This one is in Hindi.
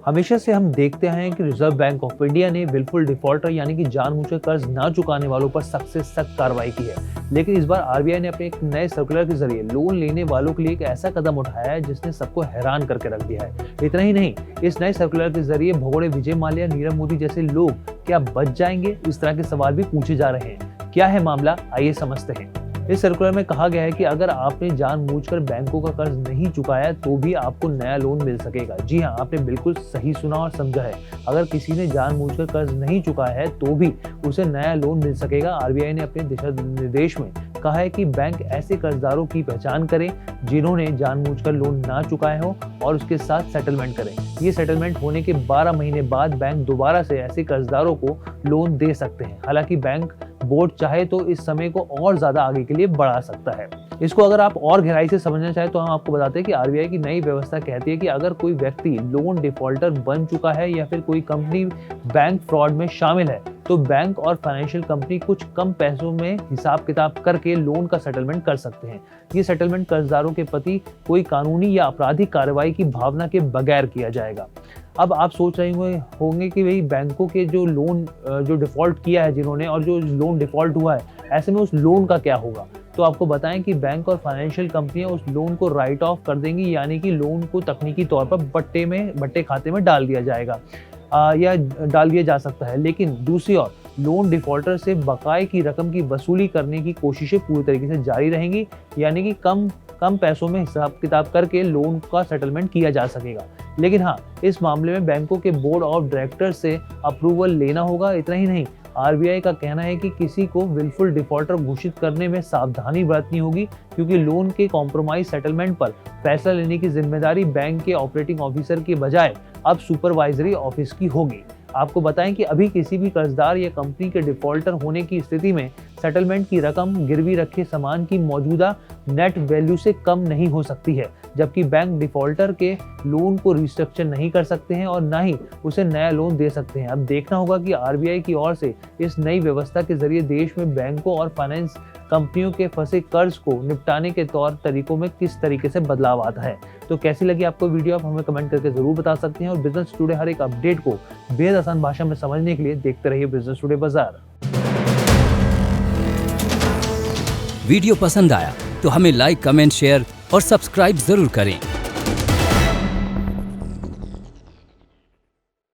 हमेशा से हम देखते हैं कि रिजर्व बैंक ऑफ इंडिया ने विलफुल डिफॉल्टर यानी कि जानबूझकर कर्ज ना चुकाने वालों पर सख्त से सख्त कार्रवाई की है। लेकिन इस बार आरबीआई ने अपने एक नए सर्कुलर के जरिए लोन लेने वालों के लिए एक ऐसा कदम उठाया है जिसने सबको हैरान करके रख दिया है। इतना ही नहीं, इस नए सर्कुलर के जरिए भगोड़े विजय माल्या, नीरव मोदी जैसे लोग क्या बच जाएंगे, इस तरह के सवाल भी पूछे जा रहे हैं। क्या है मामला, आइए समझते हैं। इस सर्कुलर में कहा गया है कि अगर आपने जानबूझकर बैंकों का कर्ज नहीं चुकाया तो भी आपको नया लोन मिल सकेगा। जी हाँ, आपने बिल्कुल सही सुना और समझा है। अगर किसी ने जानबूझकर कर्ज नहीं चुकाया है तो भी उसे नया लोन मिल सकेगा। आरबीआई ने अपने दिशा निर्देश में कहा है कि बैंक ऐसे कर्जदारों की पहचान करें जिन्होंने जानबूझकर लोन ना चुकाए हो और उसके साथ सेटलमेंट करें। ये सेटलमेंट होने के 12 महीने बाद बैंक दोबारा से ऐसे कर्जदारों को लोन दे सकते हैं। हालांकि बैंक बोर्ड चाहे तो इस समय को और ज्यादा आगे के लिए बढ़ा सकता है। इसको अगर आप और गहराई से समझना चाहें तो हम आपको बताते हैं कि आरबीआई की नई व्यवस्था कहती है कि अगर कोई व्यक्ति लोन डिफॉल्टर बन चुका है या फिर कोई कंपनी बैंक फ्रॉड में शामिल है तो बैंक और फाइनेंशियल कंपनी कुछ कम पैसों में हिसाब किताब करके लोन का सेटलमेंट कर सकते हैं। ये सेटलमेंट कर्जदारों के प्रति कोई कानूनी या आपराधिक कार्रवाई की भावना के बगैर किया जाएगा। अब आप सोच रहे होंगे कि भाई बैंकों के जो लोन जो डिफॉल्ट किया है जिन्होंने और जो लोन डिफॉल्ट हुआ है, ऐसे में उस लोन का क्या होगा। तो आपको बताएं कि बैंक और फाइनेंशियल कंपनियां उस लोन को राइट ऑफ कर देंगी, यानी कि लोन को तकनीकी तौर पर बट्टे खाते में डाल दिया जाएगा या डाल दिया जा सकता है। लेकिन दूसरी ओर लोन डिफॉल्टर से बकाये की रकम की वसूली करने की कोशिशें पूरी तरीके से जारी रहेंगी, यानी कि कम पैसों में हिसाब किताब करके लोन का सेटलमेंट किया जा सकेगा। लेकिन हाँ, इस मामले में बैंकों के बोर्ड ऑफ डायरेक्टर से अप्रूवल लेना होगा। इतना ही नहीं, आरबीआई का कहना है कि किसी को विलफुल डिफॉल्टर घोषित करने में सावधानी बरतनी होगी, क्योंकि लोन के कॉम्प्रोमाइज सेटलमेंट पर फैसला लेने की जिम्मेदारी बैंक के ऑपरेटिंग ऑफिसर के बजाय अब सुपरवाइजरी ऑफिस की होगी। आपको बताएं कि अभी किसी भी कर्जदार या कंपनी के डिफॉल्टर होने की स्थिति में सेटलमेंट की रकम गिरवी रखे सामान की मौजूदा नेट वैल्यू से कम नहीं हो सकती है, जबकि बैंक डिफॉल्टर के लोन को रिस्ट्रक्चर नहीं कर सकते हैं और ना ही उसे नया लोन दे सकते हैं। अब देखना होगा कि आरबीआई की ओर से इस नई व्यवस्था के जरिए देश में बैंकों और फाइनेंस कंपनियों के फंसे कर्ज को निपटाने के तौर तरीकों में किस तरीके से बदलाव आता है। तो कैसी लगी आपको वीडियो, आप हमें कमेंट करके जरूर बता सकते हैं। और बिजनेस टुडे हर एक अपडेट को बेहद आसान भाषा में समझने के लिए देखते रहिए बिजनेस टुडे बाजार। वीडियो पसंद आया तो हमें लाइक, कमेंट, शेयर और सब्सक्राइब जरूर करें।